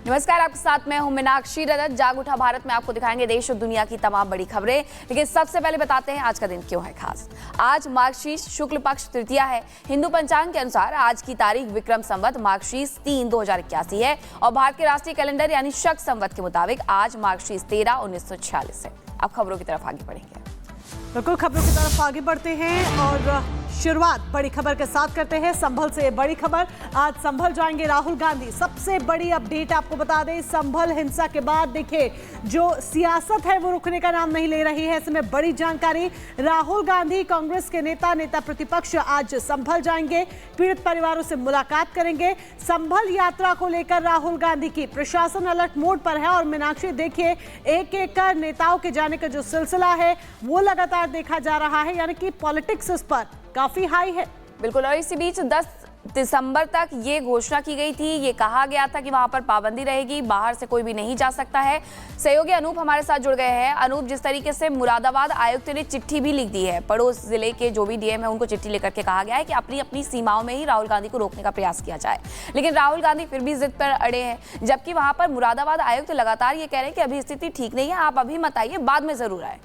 नमस्कार, आपके साथ मैं हूं मीनाक्षी रजत। जाग उठा भारत में आपको दिखाएंगे देश और दुनिया की तमाम बड़ी खबरें, लेकिन सबसे पहले बताते हैं आज का दिन क्यों है खास। आज मार्गशीर्ष शुक्ल पक्ष तृतीया है। हिंदू पंचांग के अनुसार आज की तारीख विक्रम संवत मार्गशीर्ष 3/2081 है और भारत के राष्ट्रीय कैलेंडर यानी शक संवत के मुताबिक आज मार्गशीर्ष 13/1946 है। अब खबरों की तरफ आगे बढ़ेंगे। बिल्कुल, खबरों की तरफ आगे बढ़ते हैं और शुरुआत बड़ी खबर के साथ करते हैं। संभल से बड़ी खबर, आज संभल जाएंगे राहुल गांधी। सबसे बड़ी अपडेट आपको बता दें, संभल हिंसा के बाद देखिए जो सियासत है वो रुकने का नाम नहीं ले रही है। इसमें बड़ी जानकारी, राहुल गांधी कांग्रेस के नेता प्रतिपक्ष आज संभल जाएंगे, पीड़ित परिवारों से मुलाकात करेंगे। संभल यात्रा को लेकर राहुल गांधी की प्रशासन अलर्ट मोड पर है और मीनाक्षी देखिए एक एक कर नेताओं के जाने का जो सिलसिला है वो लगातार देखा जा रहा है, यानी कि पॉलिटिक्स इस पर काफी हाई है। बिल्कुल, और इसी बीच 10 दिसंबर तक ये घोषणा की गई थी, ये कहा गया था कि वहां पर पाबंदी रहेगी, बाहर से कोई भी नहीं जा सकता है। सहयोगी अनूप हमारे साथ जुड़ गए हैं। अनूप, जिस तरीके से मुरादाबाद आयुक्त ने चिट्ठी भी लिख दी है, पड़ोस जिले के जो भी डीएम है उनको चिट्ठी लेकर के कहा गया है कि अपनी अपनी सीमाओं में ही राहुल गांधी को रोकने का प्रयास किया जाए, लेकिन राहुल गांधी फिर भी जिद पर अड़े हैं। जबकि वहां पर मुरादाबाद आयुक्त लगातार ये कह रहे हैं कि अभी स्थिति ठीक नहीं है, आप अभी मत आइए, बाद में जरूर आए।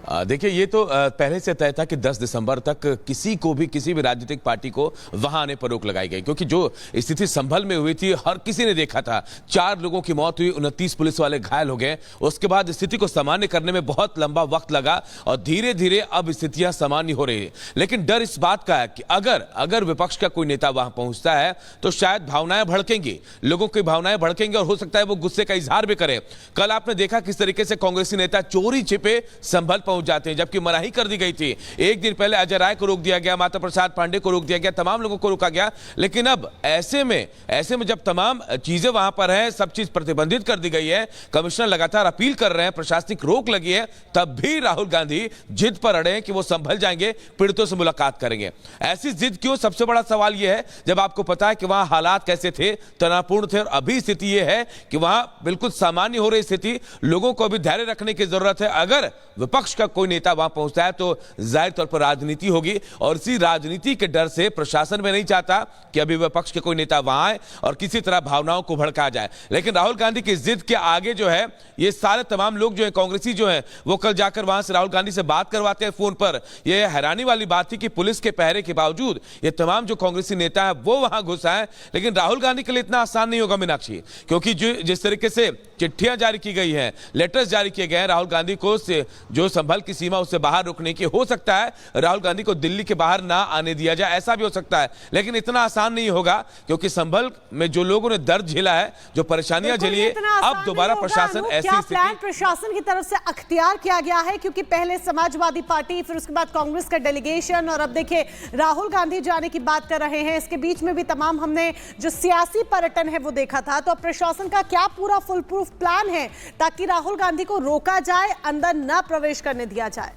देखिए, ये तो पहले से तय था कि 10 दिसंबर तक किसी को भी, किसी भी राजनीतिक पार्टी को वहां आने पर रोक लगाई गई, क्योंकि जो स्थिति संभल में हुई थी हर किसी ने देखा था। 4 लोगों की मौत हुई, 29 पुलिस वाले घायल हो गए। उसके बाद स्थिति को सामान्य करने में बहुत लंबा वक्त लगा और धीरे धीरे अब स्थितियां सामान्य हो रही है। लेकिन डर इस बात का है कि अगर विपक्ष का कोई नेता वहां पहुंचता है तो शायद भावनाएं भड़केंगी, लोगों की भावनाएं भड़केंगी और हो सकता है वो गुस्से का इजहार भी करे। कल आपने देखा किस तरीके से कांग्रेसी नेता चोरी छिपे संभल पहुंच जाते हैं, जबकि मनाही कर दी गई थी। एक दिन पहले अजय राय को रोक दिया गया, माता प्रसाद पांडे को रोक दिया गया, तमाम लोगों को रोका गया। लेकिन अब ऐसे में जब तमाम चीजें वहां पर है, सब चीज प्रतिबंधित कर दी गई है, कमिश्नर लगातार अपील कर रहे हैं, प्रशासनिक रोक लगी है, तब भी राहुल गांधी जिद पर अड़े हैं कि वो संभल जाएंगे, पीड़ितों से मुलाकात करेंगे। ऐसी जिद क्यों? सबसे बड़ा सवाल यह है, जब आपको पता है कि वहां हालात कैसे थे, तनावपूर्ण थे, और अभी स्थिति यह है कि वहां बिल्कुल सामान्य हो रही स्थिति। लोगों को अभी धैर्य रखने की जरूरत है। अगर विपक्ष का कोई नेता वहां पहुंचता है तो जाहिर तौर पर राजनीति होगी, और इसी राजनीति के डर से प्रशासन में नहीं चाहता कि अभी विपक्ष के कोई नेता वहां आए और किसी तरह भावनाओं को भड़का जाए। लेकिन राहुल गांधी की जिद के आगे जो है, ये सारे तमाम लोग जो है, कांग्रेसी जो है, वो कल जाकर वहां से राहुल गांधी से बात करवाते हैं फोन पर। यह हैरानी वाली बात थी कि पुलिस के पहरे के बावजूद ये तमाम जो कांग्रेसी नेता है वो वहां घुस आए। लेकिन राहुल गांधी के लिए इतना आसान नहीं होगा मीनाक्षी, क्योंकि जिस तरीके से चिट्ठियां जारी की गई हैं, लेटर्स जारी किए गए हैं राहुल गांधी को जो संभल की सीमा उससे बाहर रुकने की, हो सकता है राहुल गांधी को दिल्ली के बाहर ना आने दिया जाए, ऐसा भी हो सकता है। लेकिन इतना आसान नहीं होगा, क्योंकि संभल में जो लोगों ने दर्द झेला है, जो परेशानियां झेली है, अब दोबारा प्रशासन ऐसी प्लान प्रशासन की तरफ से अख्तियार किया गया है, क्योंकि पहले समाजवादी पार्टी, फिर उसके बाद कांग्रेस का डेलीगेशन, और अब देखिए राहुल गांधी जाने की बात कर रहे हैं। इसके बीच में भी तमाम हमने जो सियासी पर्यटन है वो देखा था। तो अब प्रशासन का क्या पूरा फुल प्रूफ प्लान है ताकि राहुल गांधी को रोका जाए, अंदर न प्रवेश करने दिया जाए?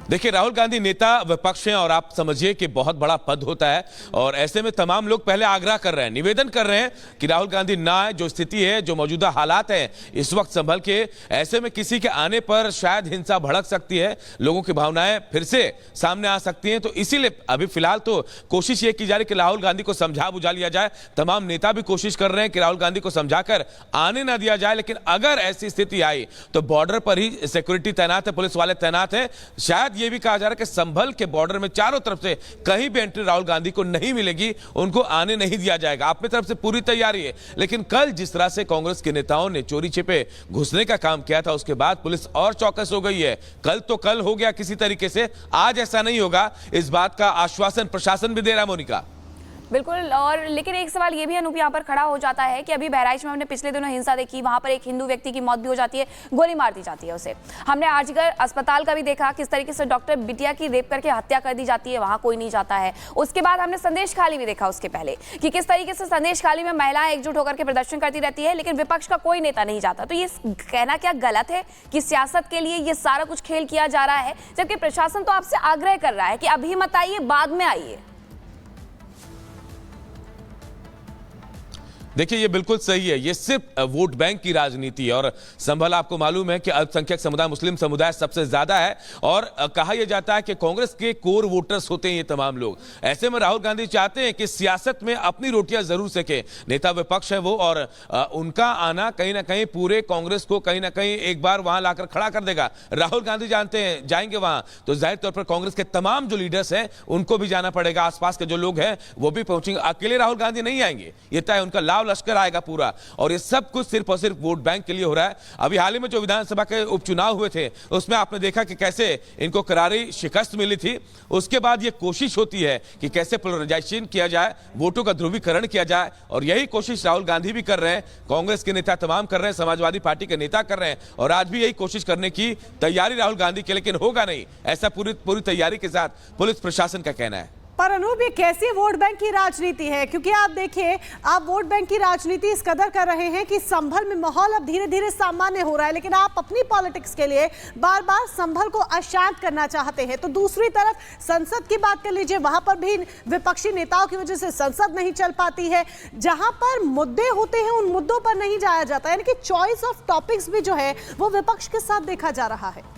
देखिए, राहुल गांधी नेता विपक्ष हैं और आप समझिए कि बहुत बड़ा पद होता है, और ऐसे में तमाम लोग पहले आग्रह कर रहे हैं, निवेदन कर रहे हैं कि राहुल गांधी ना आए। जो स्थिति है, जो मौजूदा हालात है इस वक्त संभल के, ऐसे में किसी के आने पर शायद हिंसा भड़क सकती है, लोगों की भावनाएं फिर से सामने आ सकती हैं। तो इसीलिए अभी फिलहाल तो कोशिश ये की जा रही है कि राहुल गांधी को समझा बुझा लिया जाए। तमाम नेता भी कोशिश कर रहे हैं कि राहुल गांधी को समझाकर आने ना दिया जाए। लेकिन अगर ऐसी स्थिति आई तो बॉर्डर पर ही सिक्योरिटी तैनात है, पुलिस वाले तैनात हैं। शायद ये भी कहा जा रहा है कि संभल के बॉर्डर में चारों तरफ से कहीं भी एंट्री राहुल गांधी को नहीं मिलेगी, उनको आने नहीं दिया जाएगा। अपनी तरफ से पूरी तैयारी है। लेकिन कल जिस तरह से कांग्रेस के नेताओं ने चोरी छिपे घुसने का काम किया था, उसके बाद पुलिस और चौकस हो गई है। कल तो कल हो गया किसी तरीके से, आज ऐसा नहीं होगा, इस बात का आश्वासन प्रशासन भी दे रहा है। मोनिका, बिल्कुल, और लेकिन एक सवाल ये भी अनूप यहाँ पर खड़ा हो जाता है कि अभी बहराइच में हमने पिछले दिनों हिंसा देखी, वहां पर एक हिंदू व्यक्ति की मौत भी हो जाती है, गोली मार दी जाती है उसे। हमने आजकल अस्पताल का भी देखा, किस तरीके से डॉक्टर बिटिया की रेप करके हत्या कर दी जाती है, वहां कोई नहीं जाता है। उसके बाद हमने संदेश खाली भी देखा उसके पहले, कि किस तरीके से संदेश खाली में महिलाएं एकजुट होकर के प्रदर्शन करती रहती है, लेकिन विपक्ष का कोई नेता नहीं जाता। तो ये कहना क्या गलत है कि सियासत के लिए ये सारा कुछ खेल किया जा रहा है, जबकि प्रशासन तो आपसे आग्रह कर रहा है कि अभी मत आइए, बाद में आइए? देखिए ये बिल्कुल सही है, ये सिर्फ वोट बैंक की राजनीति है। और संभल आपको मालूम है कि अल्पसंख्यक समुदाय, मुस्लिम समुदाय सबसे ज्यादा है और कहा यह जाता है कि कांग्रेस के कोर वोटर्स होते हैं ये तमाम लोग। ऐसे में राहुल गांधी चाहते हैं कि सियासत में अपनी रोटियां जरूर सेके, नेता विपक्ष है वो, और उनका आना कहीं ना कहीं पूरे कांग्रेस को कहीं ना कहीं एक बार वहां लाकर खड़ा कर देगा। राहुल गांधी जानते हैं जाएंगे वहां तो जाहिर तौर पर कांग्रेस के तमाम जो लीडर्स हैं उनको भी जाना पड़ेगा, आसपास के जो लोग हैं वो भी पहुंचेंगे। अकेले राहुल गांधी नहीं आएंगे, ये तय, उनका लाव लश्कर आएगा पूरा। और ये सब कुछ सिर्फ और सिर्फ वोट बैंक के लिए हो रहा है। अभी हाल ही में जो विधानसभा के उपचुनाव हुए थे उसमें आपने देखा कि कैसे इनको करारी शिकस्त मिली थी। उसके बाद ये कोशिश होती है कि कैसे पोलराइजेशन किया जाए, वोटों का ध्रुवीकरण किया जाए, और यही कोशिश राहुल गांधी भी कर रहे हैं, कांग्रेस के नेता तमाम कर रहे हैं, समाजवादी पार्टी के नेता कर रहे हैं, और आज भी यही कोशिश करने की तैयारी राहुल गांधी की। लेकिन होगा नहीं ऐसा पूरी तैयारी के साथ पुलिस प्रशासन का कहना है। पर अनूप, ये कैसी वोट बैंक की राजनीति है? क्योंकि आप देखिए, आप वोट बैंक की राजनीति इस कदर कर रहे हैं कि संभल में माहौल अब धीरे धीरे सामान्य हो रहा है, लेकिन आप अपनी पॉलिटिक्स के लिए बार बार संभल को अशांत करना चाहते हैं। तो दूसरी तरफ संसद की बात कर लीजिए, वहां पर भी विपक्षी नेताओं की वजह से संसद नहीं चल पाती है। जहां पर मुद्दे होते हैं उन मुद्दों पर नहीं जाया जाता, यानी कि चॉइस ऑफ टॉपिक्स भी जो है वो विपक्ष के साथ देखा जा रहा है।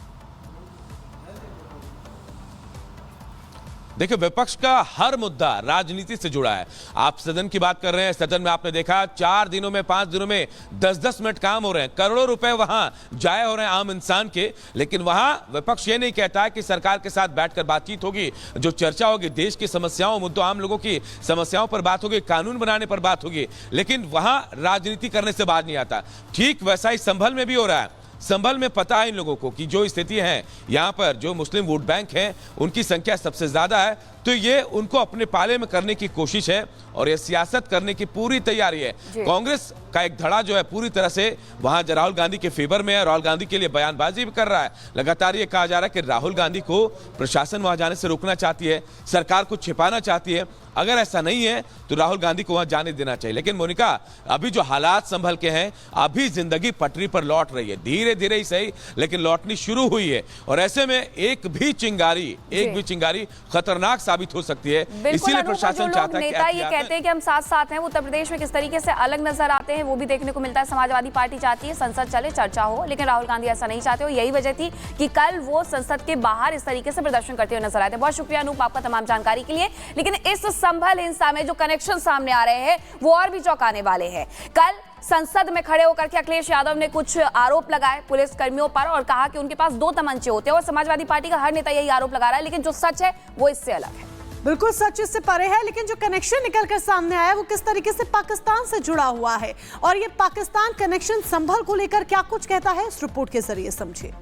देखिए विपक्ष का हर मुद्दा राजनीति से जुड़ा है। आप सदन की बात कर रहे हैं, सदन में आपने देखा 4 दिनों में 5 दिनों में 10-10 मिनट काम हो रहे हैं, करोड़ों रुपए वहां जाए हो रहे हैं आम इंसान के। लेकिन वहां विपक्ष ये नहीं कहता है कि सरकार के साथ बैठकर बातचीत होगी, जो चर्चा होगी देश की समस्याओं, मुद्दों, आम लोगों की समस्याओं पर बात होगी, कानून बनाने पर बात होगी, लेकिन वहां राजनीति करने से बात नहीं आता। ठीक वैसा ही संभल में भी हो रहा है। संभल में पता है इन लोगों को कि जो स्थिति है यहां पर, जो मुस्लिम वोट बैंक है उनकी संख्या सबसे ज्यादा है, तो ये उनको अपने पाले में करने की कोशिश है और ये सियासत करने की पूरी तैयारी है। कांग्रेस का एक धड़ा जो है पूरी तरह से वहां राहुल गांधी के फेवर में है, राहुल गांधी के लिए बयानबाजी भी कर रहा है। लगातार ये कहा जा रहा है कि राहुल गांधी को प्रशासन वहां जाने से रोकना चाहती है, सरकार को छिपाना चाहती है। अगर ऐसा नहीं है तो राहुल गांधी को वहां जाने देना चाहिए। लेकिन मोनिका, अभी जो हालात संभल के हैं, अभी जिंदगी पटरी पर लौट रही है, धीरे धीरे ही सही लेकिन लौटनी शुरू हुई है। और ऐसे में एक भी चिंगारी खतरनाक साबित हो सकती है। इसीलिए प्रशासन चाहता है नेता ये कहते हैं कि हम साथ साथ हैं, उत्तर प्रदेश में किस तरीके से अलग नजर आते हैं वो भी देखने को मिलता है। समाजवादी पार्टी चाहती है संसद चले, चर्चा हो, लेकिन राहुल गांधी ऐसा नहीं चाहते। और यही वजह थी कि कल वो संसद के बाहर इस तरीके से प्रदर्शन करते हुए नजर आए थे। बहुत शुक्रिया अनूप आपका तमाम जानकारी के लिए। लेकिन इस संभल हिंसा में जो कनेक्शन सामने आ रहे हैं वो और भी चौंकाने वाले हैं। कल संसद में खड़े होकर के अखिलेश यादव ने कुछ आरोप लगाए पुलिस कर्मियों पर और कहा कि उनके पास 2 तमंचे होते हैं, और समाजवादी पार्टी का हर नेता यही आरोप लगा रहा है। लेकिन जो सच है वो इससे अलग है। बिल्कुल सच इससे परे है, लेकिन जो कनेक्शन निकलकर सामने आया वो किस तरीके से पाकिस्तान से जुड़ा हुआ है, और ये पाकिस्तान कनेक्शन संभल को लेकर क्या कुछ कहता है, इस रिपोर्ट के जरिए समझिए।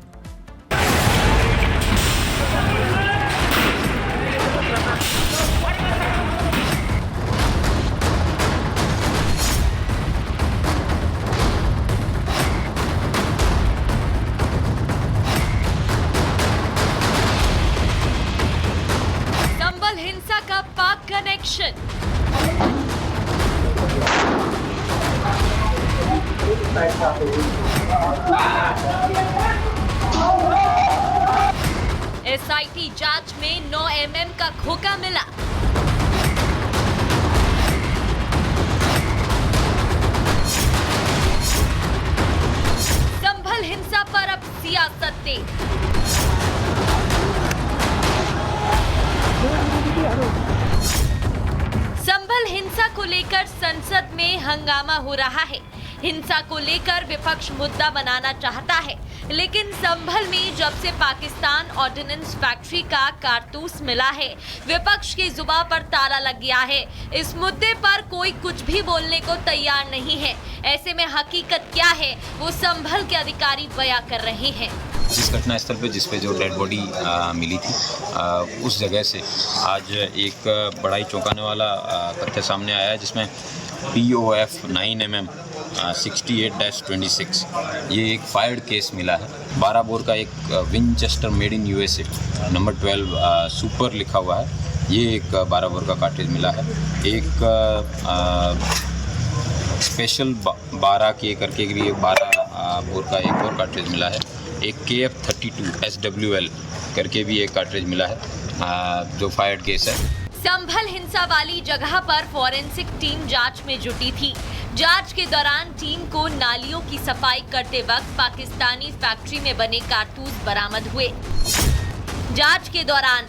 हिंसा का पाक कनेक्शन। एसआईटी जांच में 9 mm का खोखा मिला। संभल हिंसा पर अब सियासत तेज। संभल हिंसा को लेकर संसद में हंगामा हो रहा है। हिंसा को लेकर विपक्ष मुद्दा बनाना चाहता है, लेकिन संभल में जब से पाकिस्तान ऑर्डिनेंस फैक्ट्री का कारतूस मिला है, विपक्ष की जुबान पर ताला लग गया है। इस मुद्दे पर कोई कुछ भी बोलने को तैयार नहीं है। ऐसे में हकीकत क्या है वो संभल के अधिकारी बयां कर रहे हैं। जिस घटना स्थल पे जिस पे जो डेड बॉडी मिली थी, उस जगह से आज एक बड़ा ही चौंकाने वाला तथ्य सामने आया है, जिसमें POF 9 mm 68-26 ये एक फायर्ड केस मिला है। 12 बोर का एक Winchester made in USA number 12 super लिखा हुआ है, ये एक 12 बोर का कार्ट्रिज मिला है। एक स्पेशल 12 के करके लिए 12 बोर का एक और कार्ट्रिज मिला है। एक KF-32 SWL करके भी एक कार्ट्रिज मिला है, जो फायर्ड केस है। संभल हिंसा वाली जगह पर फॉरेंसिक टीम जांच में जुटी थी। जांच के दौरान टीम को नालियों की सफाई करते वक्त पाकिस्तानी फैक्ट्री में बने कारतूस बरामद हुए। जांच के दौरान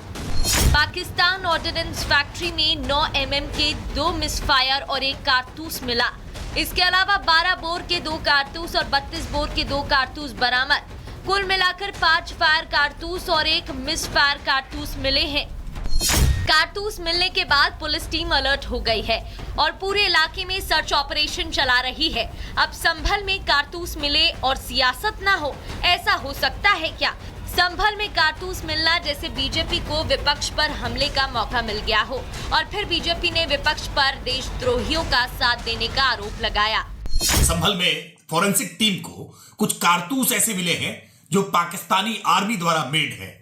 पाकिस्तान ऑर्डिनेंस फैक्ट्री में 9 mm के 2 मिसफायर और 1 कारतूस मिला। इसके अलावा 12 बोर के 2 कारतूस और 32 बोर के 2 कारतूस बरामद। कुल मिलाकर 5 फायर कारतूस और 1 मिस फायर कारतूस मिले हैं। कारतूस मिलने के बाद पुलिस टीम अलर्ट हो गई है और पूरे इलाके में सर्च ऑपरेशन चला रही है। अब संभल में कारतूस मिले और सियासत ना हो, ऐसा हो सकता है क्या? संभल में कारतूस मिलना जैसे बीजेपी को विपक्ष पर हमले का मौका मिल गया हो और फिर बीजेपी ने विपक्ष पर देशद्रोहियों का साथ देने का आरोप लगाया। संभल में फॉरेंसिक टीम को कुछ कारतूस ऐसे मिले हैं जो पाकिस्तानी आर्मी द्वारा मेड है,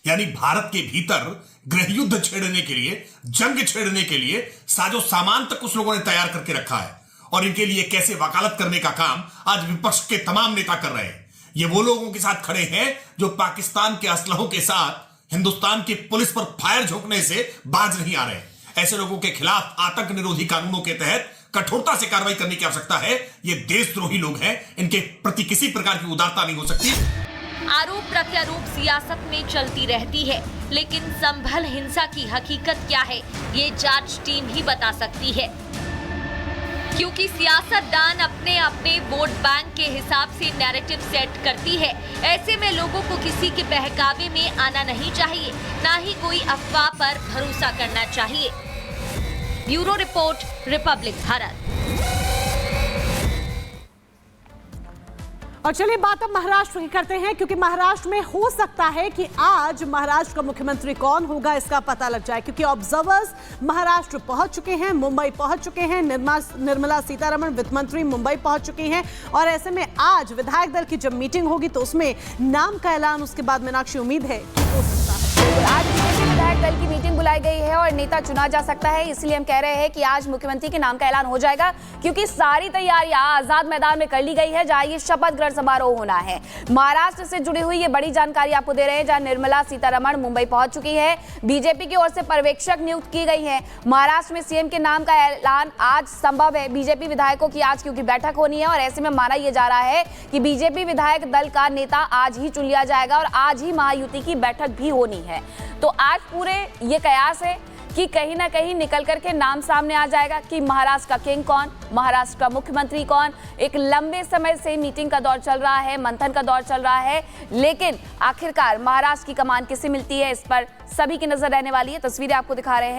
यानी भारत के भीतर गृह युद्ध छेड़ने के लिए, जंग छेड़ने के लिए साजो सामान तक उस लोगों ने तैयार करके रखा है और इनके लिए कैसे वकालत करने का काम आज विपक्ष के तमाम नेता कर रहे हैं। ये वो लोगों के साथ खड़े हैं जो पाकिस्तान के असलहों के साथ हिंदुस्तान की पुलिस पर फायर झोंकने से बाज नहीं आ रहे। ऐसे लोगों के खिलाफ आतंक निरोधी कानूनों के तहत कठोरता से कार्रवाई करने की आवश्यकता है। ये देशद्रोही लोग हैं, इनके प्रति किसी प्रकार की उदारता नहीं हो सकती। आरोप प्रत्यारोप सियासत में चलती रहती है, लेकिन संभल हिंसा की हकीकत क्या है ये जांच टीम ही बता सकती है, क्योंकि सियासतदान अपने अपने वोट बैंक के हिसाब से नैरेटिव सेट करती है। ऐसे में लोगों को किसी के बहकावे में आना नहीं चाहिए, ना ही कोई अफवाह पर भरोसा करना चाहिए। Bureau report, Republic Bharat. और चलिए बात अब महाराष्ट्र की करते हैं, क्योंकि महाराष्ट्र में हो सकता है कि आज महाराष्ट्र का मुख्यमंत्री कौन होगा इसका पता लग जाए, क्योंकि ऑब्जर्वर्स महाराष्ट्र पहुंच चुके हैं, मुंबई पहुंच चुके हैं। निर्मला सीतारमण वित्त मंत्री मुंबई पहुंच चुकी हैं और ऐसे में आज विधायक दल की जब मीटिंग होगी तो उसमें नाम का ऐलान उसके बाद मीनाक्षी उम्मीद है कि हो सकता है। आज बीजेपी विधायक दल की मीटिंग बुलाई गई है और नेता चुना जा सकता है, इसलिए हम कह रहे हैं कि आज मुख्यमंत्री के नाम का ऐलान हो जाएगा, क्योंकि सारी तैयारियां आजाद मैदान में कर ली गई है जहां ये शपथ ग्रहण समारोह होना है। महाराष्ट्र से जुड़ी हुई ये बड़ी जानकारी आपको दे रहे हैं, जहां निर्मला सीतारमण मुंबई पहुंच चुकी है, बीजेपी की ओर से पर्यवेक्षक नियुक्त की गई है। महाराष्ट्र में सीएम के नाम का ऐलान आज संभव है बीजेपी विधायकों की आज, क्योंकि बैठक होनी है और ऐसे में माना यह जा रहा है कि बीजेपी विधायक दल का नेता आज ही चुन लिया जाएगा और आज ही महायुति की बैठक भी होनी है। तो आज पूरे ये कयास है कि कहीं ना कहीं निकल करके नाम सामने आ जाएगा कि महाराष्ट्र का किंग कौन, महाराष्ट्र का मुख्यमंत्री कौन। एक लंबे समय से मीटिंग का दौर चल रहा है, मंथन का दौर चल रहा है, लेकिन आखिरकार महाराष्ट्र की कमान किसे मिलती है इस पर सभी की नजर रहने वाली है। तस्वीरें आपको दिखा रहे हैं।